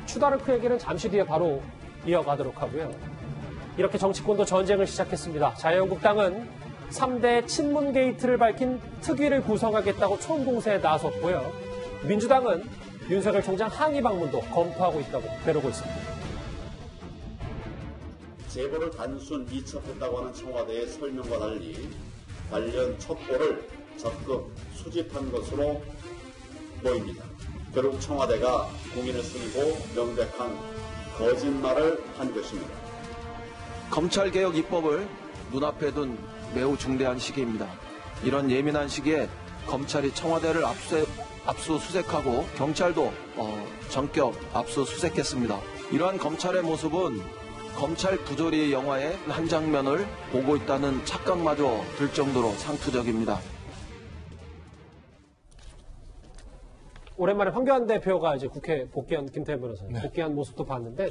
추다르크 얘기는 잠시 뒤에 바로 이어가도록 하고요. 이렇게 정치권도 전쟁을 시작했습니다. 자유한국당은 3대 친문 게이트를 밝힌 특위를 구성하겠다고 총공세에 나섰고요. 민주당은 윤석열 총장 항의 방문도 검토하고 있다고 벼르고 있습니다. 제보를 단순 이첩했다고 하는 청와대의 설명과 달리 관련 첩보를 적극 수집한 것으로 보입니다. 결국 청와대가 국민을 속이고 명백한 거짓말을 한 것입니다. 검찰개혁 입법을 눈앞에 둔 매우 중대한 시기입니다. 이런 예민한 시기에 검찰이 청와대를 압수수색하고 경찰도 전격 압수수색했습니다. 이러한 검찰의 모습은 검찰 부조리 영화의 한 장면을 보고 있다는 착각마저 들 정도로 상투적입니다. 오랜만에 황교안 대표가 이제 국회 복귀한 김태현 변호사님 복귀한 모습도 봤는데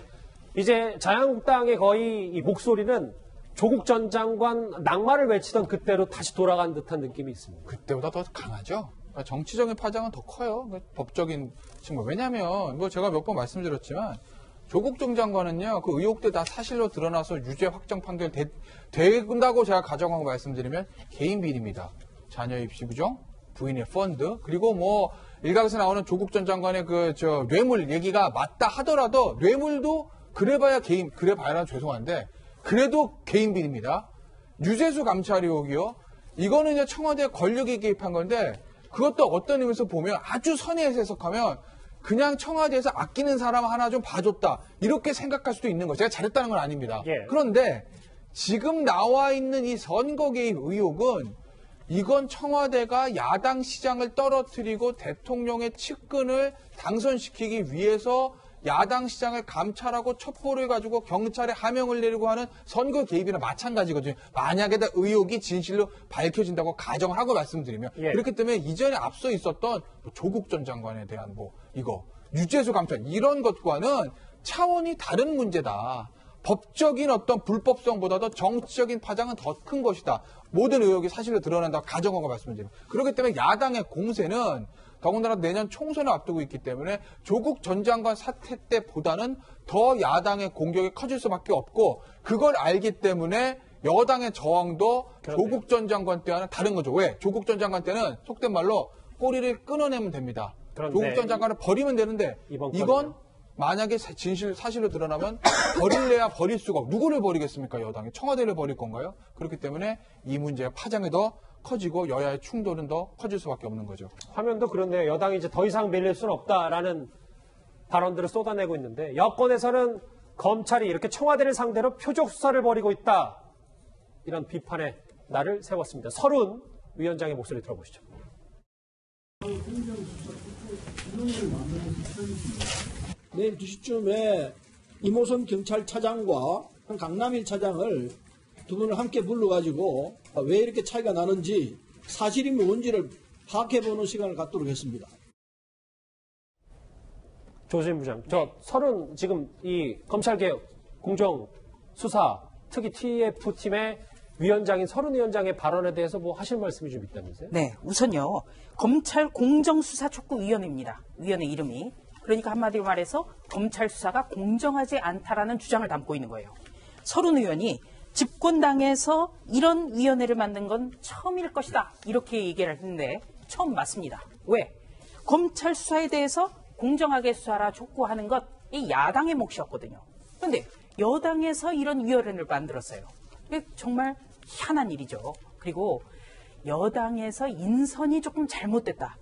이제 자유한국당의 거의 이 목소리는 조국 전 장관 낙마를 외치던 그때로 다시 돌아간 듯한 느낌이 있습니다. 그때보다 더 강하죠. 정치적인 파장은 더 커요. 법적인 측면. 왜냐하면 뭐 제가 몇 번 말씀드렸지만 조국 전 장관은요, 그 의혹들 다 사실로 드러나서 유죄 확정 판결 된다고 제가 가정하고 말씀드리면 개인 비리입니다. 자녀 입시 부정, 부인의 펀드, 그리고 뭐 일각에서 나오는 조국 전 장관의 뇌물 얘기가 맞다 하더라도 뇌물도 그래봐야 죄송한데 그래도 개인 비리입니다. 유재수 감찰 의혹이요. 이거는 이제 청와대 권력이 개입한 건데 그것도 어떤 의미에서 보면 아주 선의해서 해석하면 그냥 청와대에서 아끼는 사람 하나 좀 봐줬다. 이렇게 생각할 수도 있는 거예요. 제가 잘했다는 건 아닙니다. 예. 그런데 지금 나와 있는 이 선거 개입 의혹은 이건 청와대가 야당 시장을 떨어뜨리고 대통령의 측근을 당선시키기 위해서 야당 시장을 감찰하고 첩보를 가지고 경찰에 하명을 내리고 하는 선거 개입이나 마찬가지거든요. 만약에 의혹이 진실로 밝혀진다고 가정을 하고 말씀드리면 그렇기 때문에 이전에 앞서 있었던 조국 전 장관에 대한 유재수 감찰 이런 것과는 차원이 다른 문제다. 법적인 어떤 불법성보다도 정치적인 파장은 더 큰 것이다. 모든 의혹이 사실로 드러난다고 가정하고 말씀드립니다. 그렇기 때문에 야당의 공세는 더군다나 내년 총선을 앞두고 있기 때문에 조국 전 장관 사태 때보다는 더 야당의 공격이 커질 수밖에 없고 그걸 알기 때문에 여당의 저항도 조국 전 장관 때와는 다른 거죠. 왜? 조국 전 장관 때는 속된 말로 꼬리를 끊어내면 됩니다. 조국 전 장관을 버리면 되는데 이건 만약에 사실로 드러나면 버릴래야 버릴 수가 없고 누구를 버리겠습니까? 여당이 청와대를 버릴 건가요? 그렇기 때문에 이 문제의 파장이 더 커지고 여야의 충돌은 더 커질 수밖에 없는 거죠. 화면도 그런데요. 여당이 이제 더 이상 밀릴 수는 없다라는 발언들을 쏟아내고 있는데 여권에서는 검찰이 이렇게 청와대를 상대로 표적 수사를 벌이고 있다. 이런 비판에 날을 세웠습니다. 서른 위원장의 목소리 들어보시죠. 내일 2시쯤에 이모선 경찰차장과 강남일 차장을 두 분을 함께 불러가지고 왜 이렇게 차이가 나는지 사실이 뭔지를 파악해보는 시간을 갖도록 했습니다. 조수진 부장, 서른 지금 이 검찰개혁 공정수사 특히 TF팀의 위원장인 서른 위원장의 발언에 대해서 뭐 하실 말씀이 좀 있다면서요? 네, 우선요. 검찰 공정수사촉구위원회입니다. 위원회 이름이. 그러니까 한마디로 말해서 검찰 수사가 공정하지 않다라는 주장을 담고 있는 거예요. 서른 의원이 집권당에서 이런 위원회를 만든 건 처음일 것이다. 이렇게 얘기를 했는데 처음 맞습니다. 왜? 검찰 수사에 대해서 공정하게 수사라 촉구하는 것, 이 야당의 몫이었거든요. 그런데 여당에서 이런 위원회를 만들었어요. 정말 희한한 일이죠. 그리고 여당에서 인선이 조금 잘못됐다.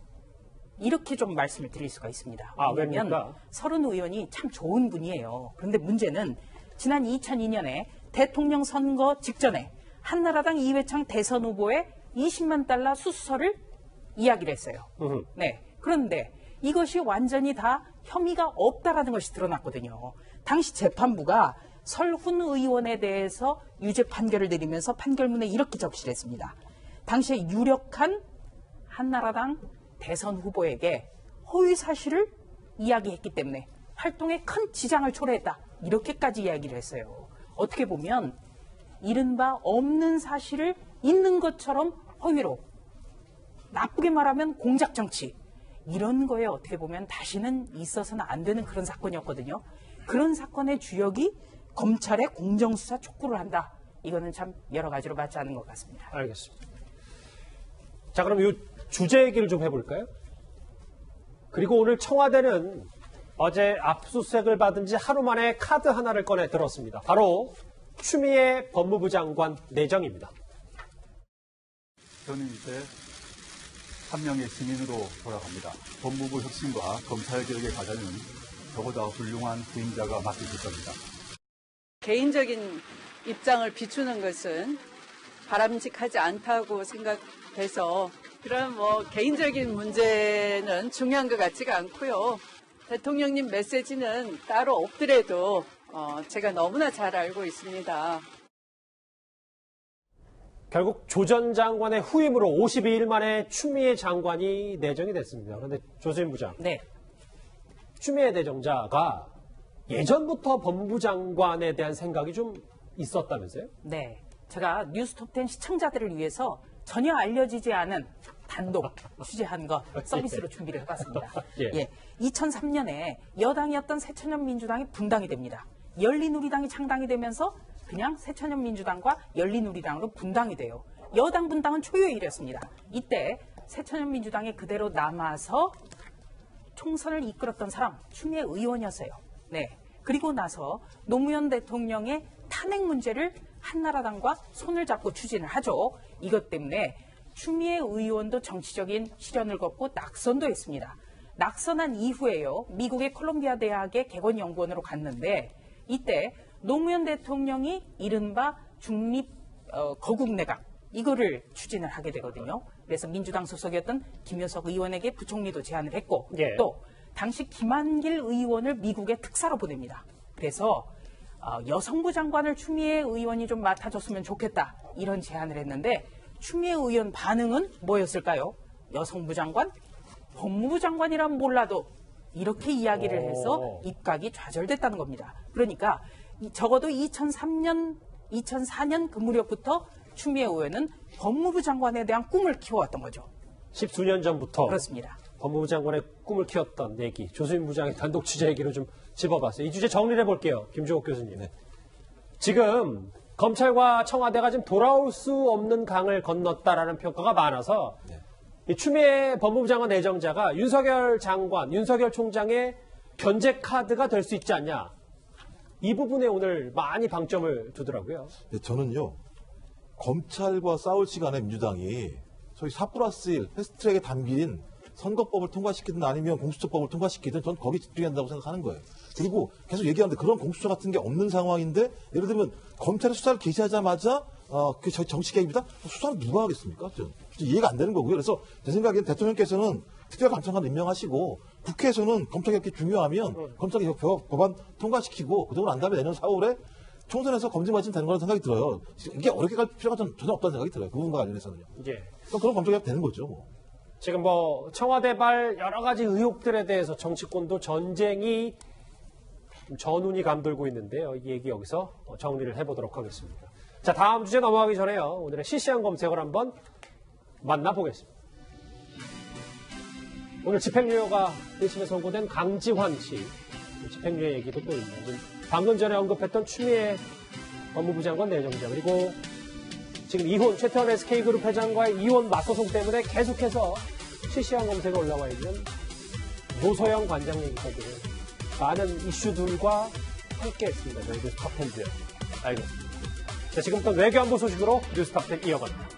이렇게 좀 말씀을 드릴 수가 있습니다. 왜냐하면 서른 의원이 참 좋은 분이에요. 그런데 문제는 지난 2002년에 대통령 선거 직전에 한나라당 이회창 대선 후보의 20만 달러 수수서를 이야기를 했어요. 네. 그런데 이것이 완전히 다 혐의가 없다라는 것이 드러났거든요. 당시 재판부가 설훈 의원에 대해서 유죄 판결을 내리면서 판결문에 이렇게 적시를 했습니다. 당시에 유력한 한나라당 대선 후보에게 허위 사실을 이야기했기 때문에 활동에 큰 지장을 초래했다. 이렇게까지 이야기를 했어요. 어떻게 보면 이른바 없는 사실을 있는 것처럼 허위로, 나쁘게 말하면 공작정치, 이런 거에 어떻게 보면 다시는 있어서는 안 되는 그런 사건이었거든요. 그런 사건의 주역이 검찰의 공정수사 촉구를 한다. 이거는 참 여러 가지로 맞지 않는 것 같습니다. 알겠습니다. 자, 그럼 이 주제 얘기를 좀 해볼까요? 그리고 오늘 청와대는 어제 압수수색을 받은 지 하루 만에 카드 하나를 꺼내 들었습니다. 바로 추미애 법무부 장관 내정입니다. 저는 이제 한 명의 시민으로 돌아갑니다. 법무부 혁신과 검찰개혁의 과제는 저보다 훌륭한 부임자가 맡으실 겁니다. 개인적인 입장을 비추는 것은 바람직하지 않다고 생각해서 그런 개인적인 문제는 중요한 것 같지가 않고요. 대통령님 메시지는 따로 없더라도 제가 너무나 잘 알고 있습니다. 결국 조 전 장관의 후임으로 52일 만에 추미애 장관이 내정이 됐습니다. 그런데 조수임 부장, 네. 추미애 내정자가 예전부터 법무부 장관에 대한 생각이 좀 있었다면서요? 네. 제가 뉴스톱10 시청자들을 위해서 전혀 알려지지 않은 단독 취재한 것 서비스로 준비를 해봤습니다. 예. 2003년에 여당이었던 새천년민주당이 분당이 됩니다. 열린우리당이 창당이 되면서 그냥 새천년민주당과 열린우리당으로 분당이 돼요. 여당 분당은 초유의 일이었습니다. 이때 새천년민주당이 그대로 남아서 총선을 이끌었던 사람 추미애 의원이었어요. 네. 그리고 나서 노무현 대통령의 탄핵 문제를 한나라당과 손을 잡고 추진을 하죠. 이것 때문에 추미애 의원도 정치적인 시련을 겪고 낙선도 했습니다. 낙선한 이후에요. 미국의 콜롬비아 대학의 개건연구원으로 갔는데 이때 노무현 대통령이 이른바 중립 거국내각 이거를 추진을 하게 되거든요. 그래서 민주당 소속이었던 김효석 의원에게 부총리도 제안을 했고 예. 또 당시 김한길 의원을 미국에 특사로 보냅니다. 그래서 여성부 장관을 추미애 의원이 좀 맡아줬으면 좋겠다 이런 제안을 했는데 추미애 의원 반응은 뭐였을까요? 여성부 장관? 법무부 장관이란 몰라도 이렇게 이야기를 해서 입각이 좌절됐다는 겁니다. 그러니까 적어도 2004년 그 무렵부터 추미애 의원은 법무부 장관에 대한 꿈을 키워왔던 거죠. 10수년 전부터 그렇습니다. 법무부 장관의 꿈을 키웠던 얘기, 조수임 부장의 단독 취재 얘기를 좀 짚어봤어요. 이 주제 정리를 해볼게요. 김종욱 교수님. 네. 지금 검찰과 청와대가 지금 돌아올 수 없는 강을 건넜다라는 평가가 많아서 이 추미애 법무부 장관 내정자가 윤석열 장관, 윤석열 총장의 견제 카드가 될 수 있지 않냐. 이 부분에 오늘 많이 방점을 두더라고요. 네, 저는요. 검찰과 싸울 시간에 민주당이 소위 4+1 패스트트랙에 담긴 선거법을 통과시키든 아니면 공수처법을 통과시키든 전 거기 집중해야 한다고 생각하는 거예요. 그리고 계속 얘기하는데 그런 공수처 같은 게 없는 상황인데 예를 들면 검찰이 수사를 개시하자마자 그게 정치 개입이다? 수사는 누가 하겠습니까? 좀 이해가 안 되는 거고요. 그래서 제 생각에는 대통령께서는 특별감찰관 임명하시고 국회에서는 검찰개혁이 중요하면 검찰개혁 법안 통과시키고 그동안 안 다음에 내년 4월에 총선에서 검증받으면 되는 거라는 생각이 들어요. 이게 어렵게 갈 필요가 전혀 없다는 생각이 들어요. 그 부분과 관련해서는요. 예. 그럼 검찰개혁 되는 거죠. 뭐. 지금 청와대발 여러 가지 의혹들에 대해서 정치권도 전쟁이 전운이 감돌고 있는데요. 이 얘기 여기서 정리를 해보도록 하겠습니다. 자, 다음 주제 넘어가기 전에요. 오늘의 실시간 검색어를 한번 만나보겠습니다. 오늘 집행유예가 1심에 선고된 강지환 씨. 집행유예 얘기도 또 있는 방금 전에 언급했던 추미애 법무부 장관 내정자 그리고 지금 이혼 최태원 SK그룹 회장과의 이혼 맞소송 때문에 계속해서 실시간 검색에 올라와 있는 노소영 관장 얘기까지 많은 이슈들과 함께했습니다. 저희 뉴스탑10들 알겠습니다. 자, 지금부터 외교안보 소식으로 뉴스탑10 이어갑니다.